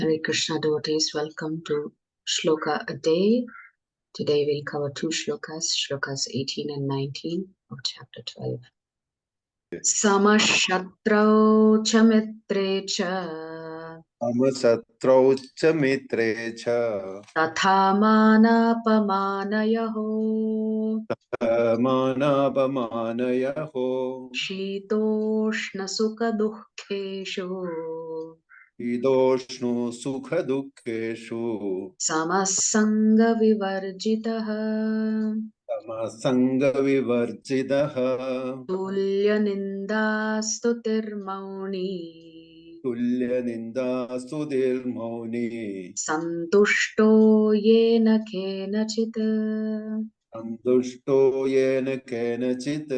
Sri Krishna devotees, welcome to Sloka a day. Today we'll cover two shlokas 18 and 19 of chapter 12. Samashatrau cha mitre cha Amasatrau cha mitre cha tatha manapamanayaho manapamanayaho shitoshna sukha dukkheshu idoshnu sukha dukkeshu samasanga vivarjitaha tamasanga vivarjidaha tulya nindastutirmauni tulya nindastutir mauni santushto yena kenachit santushto yena kenachit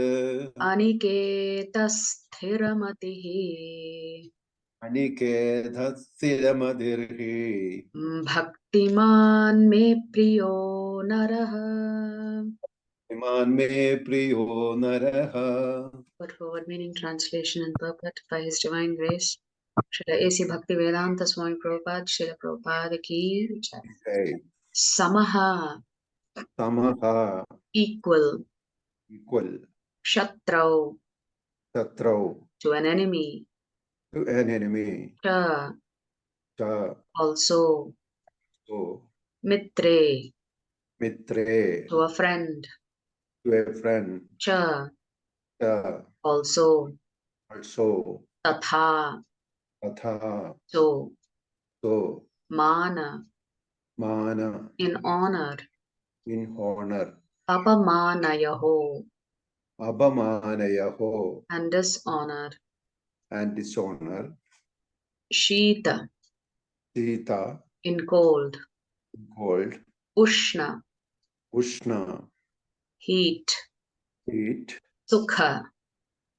aniketasthiramatihi anikethasthiramadhirhi bhaktiman me priyo naraha. iman me priyo naraha. But forward meaning, translation and purport by His Divine Grace, Srila A.C. Bhaktivedanta Swami Prabhupada, Srila Prabhupada ki jai. Samaha, Samaha, equal. equal. Shatrau, Satrau, to an enemy. to an enemy. Cha, Cha, also. so. Mitre, Mitre, to a friend. to a friend. Cha, Cha, also. also. Tatha, Atha, so. so. Mana, Mana, in honor. in honor. Apamanayaho, Abhamanayaho, and dishonor. and dishonor. Shita, Sita, in cold. cold. Ushna, Ushna, heat. heat. Sukha,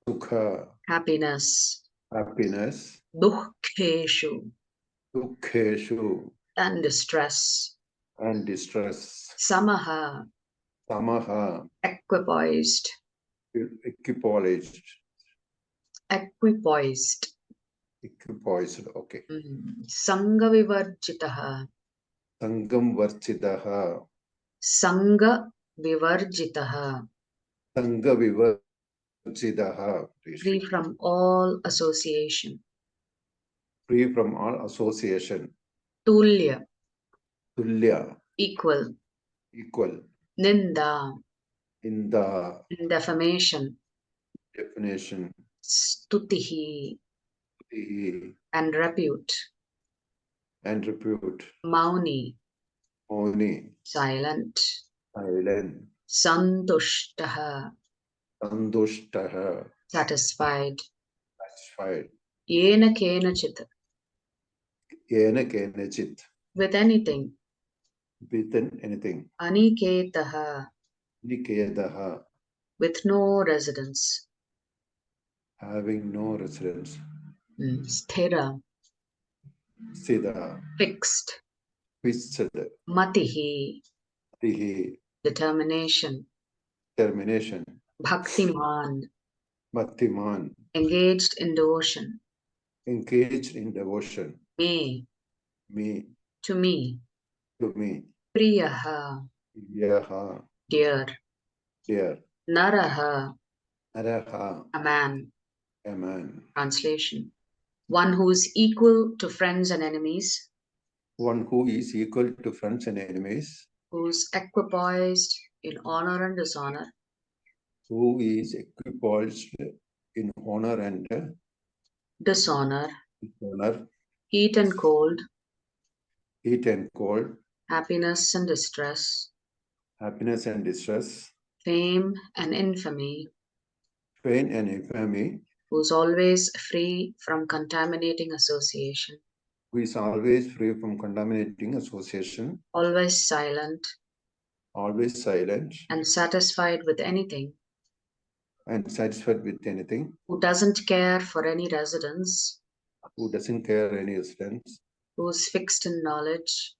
Sukha, happiness. happiness. Dukkheshu, Dukkeshu, and distress. and distress. Samaha, Samaha, equipoised. equipoised. Equipoised. Equipoised, okay. Sangha vivarjitaha. Sangam varchidaha. Sangha vivarjitaha. Sangha vivarchidaha. Free from all association. Free from all association. Tulya, Tulya, equal. equal. Ninda, In the defamation. definition. Stutihi, The and repute. and repute. Mauni, Mauni, silent. silent. Santushtaha, Sandushtaha, satisfied. satisfied. Yena kenachit, Yena kenachit, with anything. within anything. Aniketaha, Nikedaha, with no residence. having no residence. Sthira, Siddha, fixed. fixed. Matihi, Tihi, determination. termination. Bhaktiman, Bhaktiman, engaged in devotion. engaged in devotion. Me, Me, to me. to me. Priyaha, Yaha, dear. dear. Naraha, Araha, a man. a man. Translation: one who is equal to friends and enemies. One who is equal to friends and enemies. Who is equipoised in honor and dishonor. Who is equipoised in honor and Dishonor. dishonor. Heat and cold. Heat and cold. Happiness and distress. Happiness and distress. Fame and infamy. Pain and infamy. Who is always free from contaminating association. Who is always free from contaminating association. Always silent. Always silent. And satisfied with anything. And satisfied with anything. Who doesn't care for any residence. Who doesn't care any residence. Who is fixed in knowledge.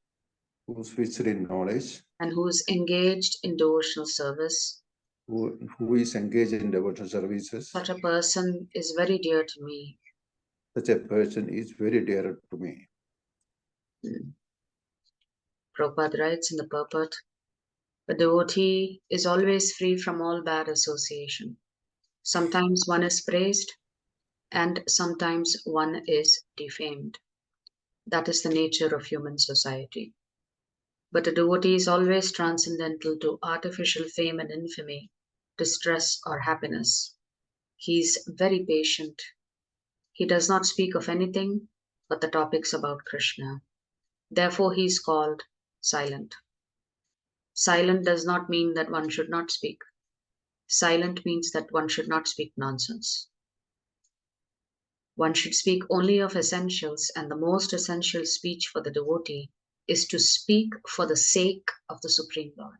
Who is fixed in knowledge. And who is engaged in devotional service. Who is engaged in devotional services. Such a person is very dear to me. Such a person is very dear to me. Prabhupada writes in the purport, a devotee is always free from all bad association. Sometimes one is praised and sometimes one is defamed. That is the nature of human society. But a devotee is always transcendental to artificial fame and infamy, distress or happiness. He is very patient. He does not speak of anything but the topics about Krishna. Therefore, he is called silent. Silent does not mean that one should not speak. Silent means that one should not speak nonsense. One should speak only of essentials, and the most essential speech for the devotee is to speak for the sake of the Supreme Lord.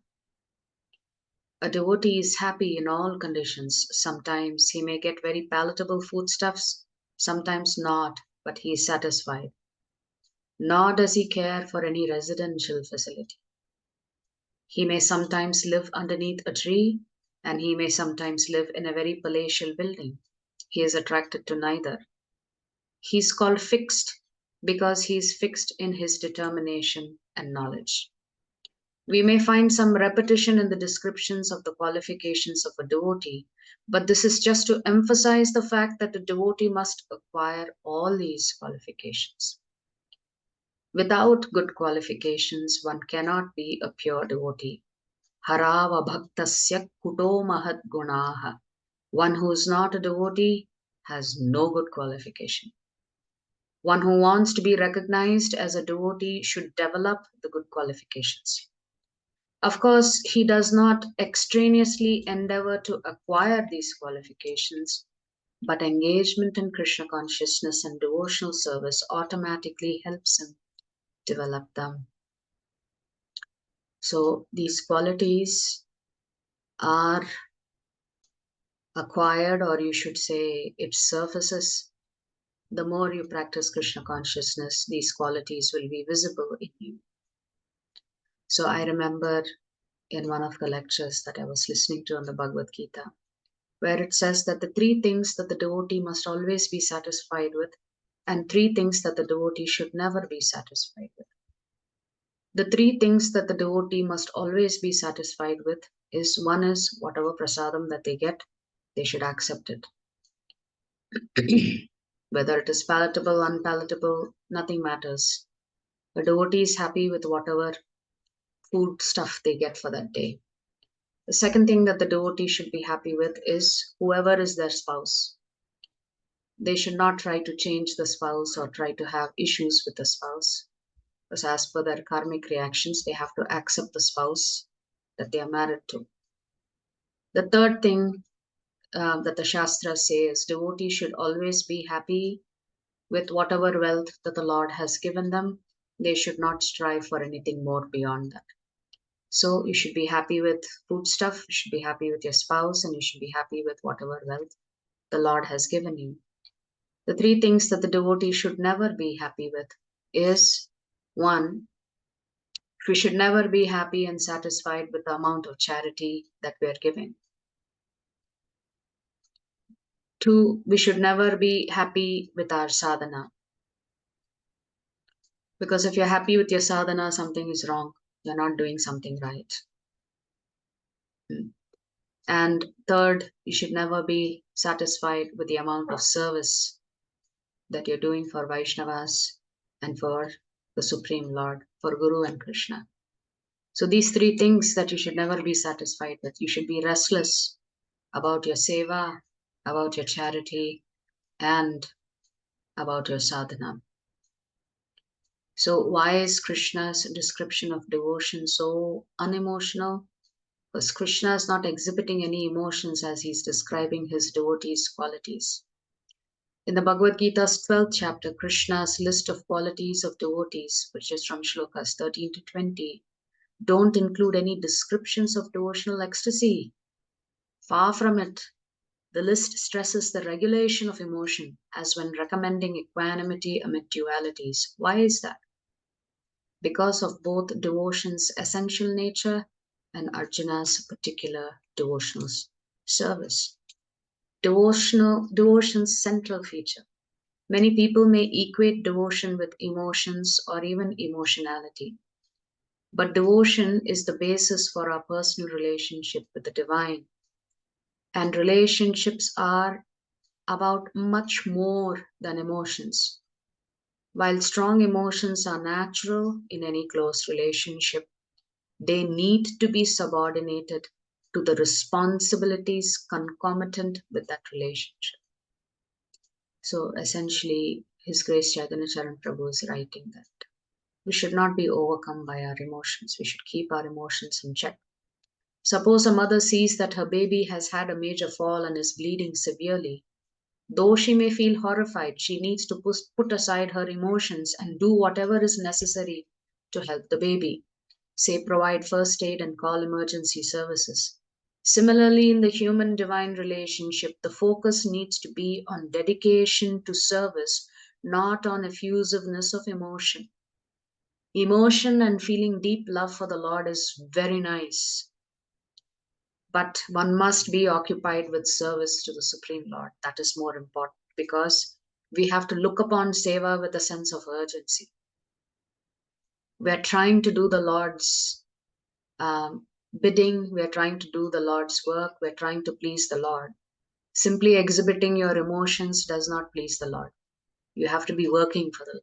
A devotee is happy in all conditions. Sometimes he may get very palatable foodstuffs, sometimes not, but he is satisfied. Nor does he care for any residential facility. He may sometimes live underneath a tree, and he may sometimes live in a very palatial building. He is attracted to neither. He is called fixed because he is fixed in his determination and knowledge. We may find some repetition in the descriptions of the qualifications of a devotee, but this is just to emphasize the fact that a devotee must acquire all these qualifications. Without good qualifications, one cannot be a pure devotee. Harava bhaktasya kuto mahad gunaha. One who is not a devotee has no good qualification. One who wants to be recognized as a devotee should develop the good qualifications. Of course, he does not extraneously endeavor to acquire these qualifications, but engagement in Krishna consciousness and devotional service automatically helps him develop them. So these qualities are acquired, or you should say it surfaces. The more you practice Krishna consciousness, these qualities will be visible in you. So I remember in one of the lectures that I was listening to on the Bhagavad Gita, where it says that the three things that the devotee must always be satisfied with, and three things that the devotee should never be satisfied with. The three things that the devotee must always be satisfied with is, one is whatever prasadam that they get, they should accept it. Whether it is palatable, unpalatable, nothing matters. A devotee is happy with whatever food stuff they get for that day. The second thing that the devotee should be happy with is whoever is their spouse. They should not try to change the spouse or try to have issues with the spouse, because as per their karmic reactions, they have to accept the spouse that they are married to. The third thing that the Shastras say is devotees should always be happy with whatever wealth that the Lord has given them. They should not strive for anything more beyond that. So you should be happy with food stuff, you should be happy with your spouse, and you should be happy with whatever wealth the Lord has given you. The three things that the devotee should never be happy with is, one, we should never be happy and satisfied with the amount of charity that we are giving. Two, we should never be happy with our sadhana. Because if you're happy with your sadhana, something is wrong. You're not doing something right. And third, you should never be satisfied with the amount of service that you're doing for Vaishnavas and for the Supreme Lord, for Guru and Krishna. So these three things that you should never be satisfied with. You should be restless about your seva, about your charity, and about your sadhana. So why is Krishna's description of devotion so unemotional? Because Krishna is not exhibiting any emotions as he's describing his devotees' qualities. In the Bhagavad Gita's 12th chapter, Krishna's list of qualities of devotees, which is from Shlokas 13 to 20, don't include any descriptions of devotional ecstasy. Far from it. The list stresses the regulation of emotion as when recommending equanimity amid dualities. Why is that? Because of both devotion's essential nature and Arjuna's particular devotional service. Devotion's central feature. Many people may equate devotion with emotions or even emotionality. But devotion is the basis for our personal relationship with the divine. And relationships are about much more than emotions. While strong emotions are natural in any close relationship, they need to be subordinated to the responsibilities concomitant with that relationship. So essentially, His Grace Chaitanya Charan Prabhu is writing that we should not be overcome by our emotions. We should keep our emotions in check. Suppose a mother sees that her baby has had a major fall and is bleeding severely. Though she may feel horrified, she needs to put aside her emotions and do whatever is necessary to help the baby. Say, provide first aid and call emergency services. Similarly, in the human divine relationship, the focus needs to be on dedication to service, not on effusiveness of emotion. Emotion and feeling deep love for the Lord is very nice, but one must be occupied with service to the Supreme Lord. That is more important because we have to look upon Seva with a sense of urgency. We are trying to do the Lord's bidding, we are trying to do the Lord's work, we are trying to please the Lord. Simply exhibiting your emotions does not please the Lord. You have to be working for the Lord.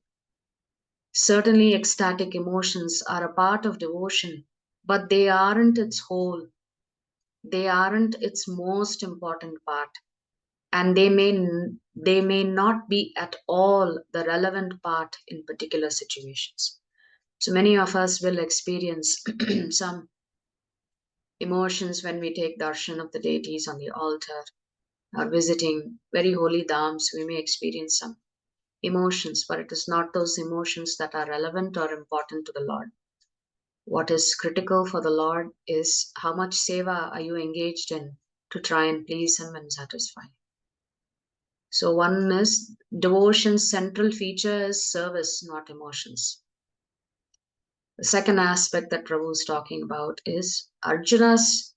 Certainly, ecstatic emotions are a part of devotion, but they aren't its whole. They aren't its most important part, and they may not be at all the relevant part in particular situations. So many of us will experience some emotions when we take darshan of the deities on the altar or visiting very holy dhams. We may experience some emotions, but it is not those emotions that are relevant or important to the Lord. What is critical for the Lord is how much seva are you engaged in to try and please Him and satisfy Him. So one is devotion's central feature is service, not emotions. The second aspect that Prabhu is talking about is Arjuna's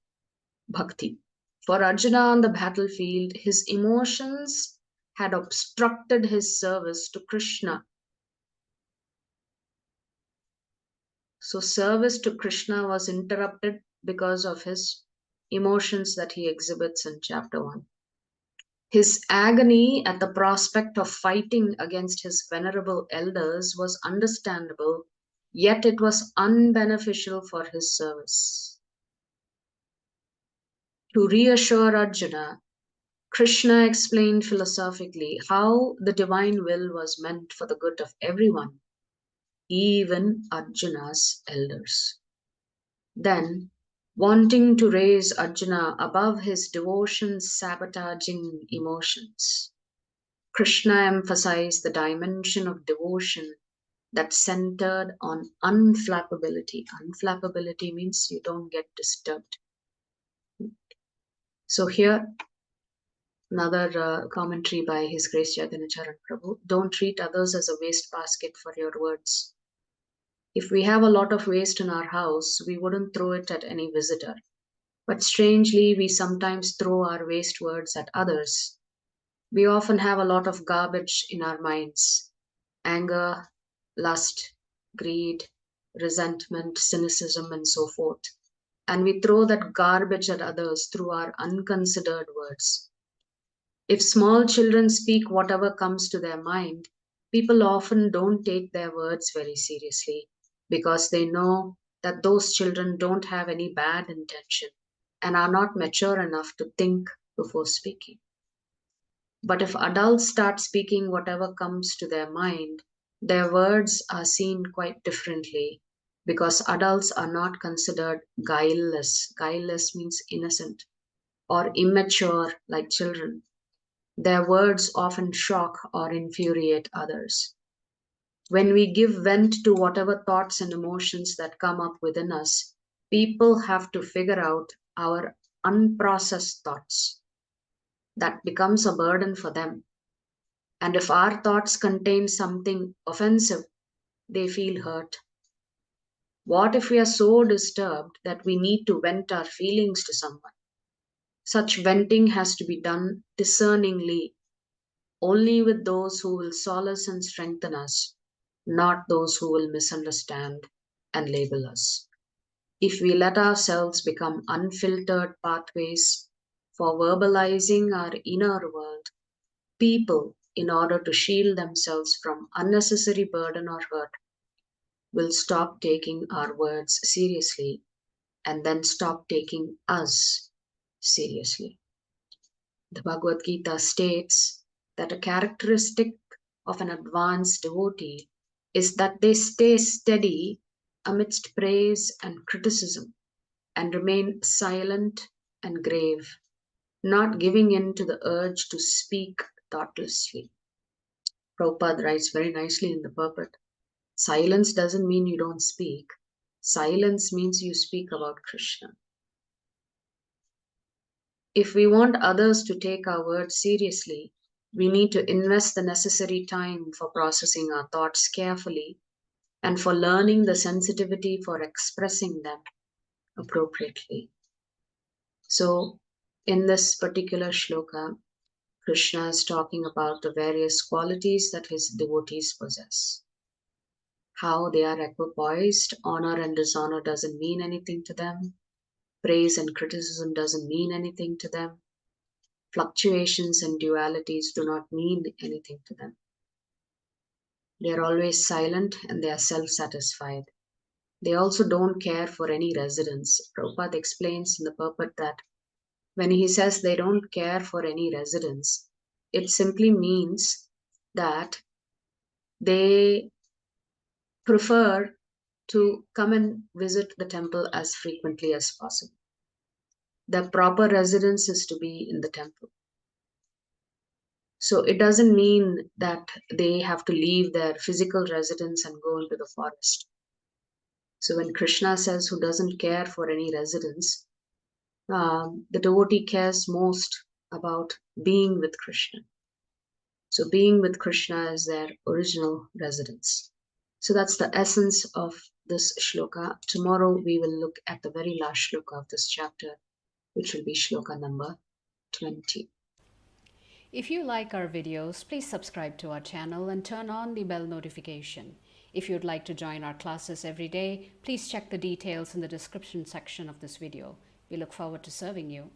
bhakti. For Arjuna on the battlefield, his emotions had obstructed his service to Krishna. So service to Krishna was interrupted because of his emotions that he exhibits in chapter 1. His agony at the prospect of fighting against his venerable elders was understandable, yet it was unbeneficial for his service. To reassure Arjuna, Krishna explained philosophically how the divine will was meant for the good of everyone, even Arjuna's elders. Then, wanting to raise Arjuna above his devotion sabotaging emotions, Krishna emphasized the dimension of devotion that centered on unflappability. Unflappability means you don't get disturbed. So here, another commentary by His Grace Chaitanya Charan Prabhu. Don't treat others as a waste basket for your words. If we have a lot of waste in our house, we wouldn't throw it at any visitor. But strangely, we sometimes throw our waste words at others. We often have a lot of garbage in our minds: anger, lust, greed, resentment, cynicism, and so forth. And we throw that garbage at others through our unconsidered words. If small children speak whatever comes to their mind, people often don't take their words very seriously because they know that those children don't have any bad intention and are not mature enough to think before speaking. But if adults start speaking whatever comes to their mind, their words are seen quite differently because adults are not considered guileless. Guileless means innocent or immature like children. Their words often shock or infuriate others. When we give vent to whatever thoughts and emotions that come up within us, people have to figure out our unprocessed thoughts. That becomes a burden for them. And if our thoughts contain something offensive, they feel hurt. What if we are so disturbed that we need to vent our feelings to someone? Such venting has to be done discerningly, only with those who will solace and strengthen us, not those who will misunderstand and label us. If we let ourselves become unfiltered pathways for verbalizing our inner world, people, in order to shield themselves from unnecessary burden or hurt, will stop taking our words seriously and then stop taking us seriously. The Bhagavad Gita states that a characteristic of an advanced devotee is that they stay steady amidst praise and criticism and remain silent and grave, not giving in to the urge to speak thoughtlessly. Prabhupada writes very nicely in the purport, silence doesn't mean you don't speak. Silence means you speak about Krishna. If we want others to take our words seriously, we need to invest the necessary time for processing our thoughts carefully and for learning the sensitivity for expressing them appropriately. So, in this particular shloka, Krishna is talking about the various qualities that his devotees possess. How they are equipoised, honor and dishonor doesn't mean anything to them, praise and criticism doesn't mean anything to them, fluctuations and dualities do not mean anything to them. They are always silent and they are self satisfied. They also don't care for any residence. Prabhupada explains in the purport that when he says they don't care for any residence, it simply means that they prefer to come and visit the temple as frequently as possible. The proper residence is to be in the temple. So it doesn't mean that they have to leave their physical residence and go into the forest. So when Krishna says who doesn't care for any residence, the devotee cares most about being with Krishna. So being with Krishna is their original residence. So that's the essence of this shloka. Tomorrow we will look at the very last shloka of this chapter, which will be shloka number 20. If you like our videos, please subscribe to our channel and turn on the bell notification. If you'd like to join our classes every day, please check the details in the description section of this video. We look forward to serving you.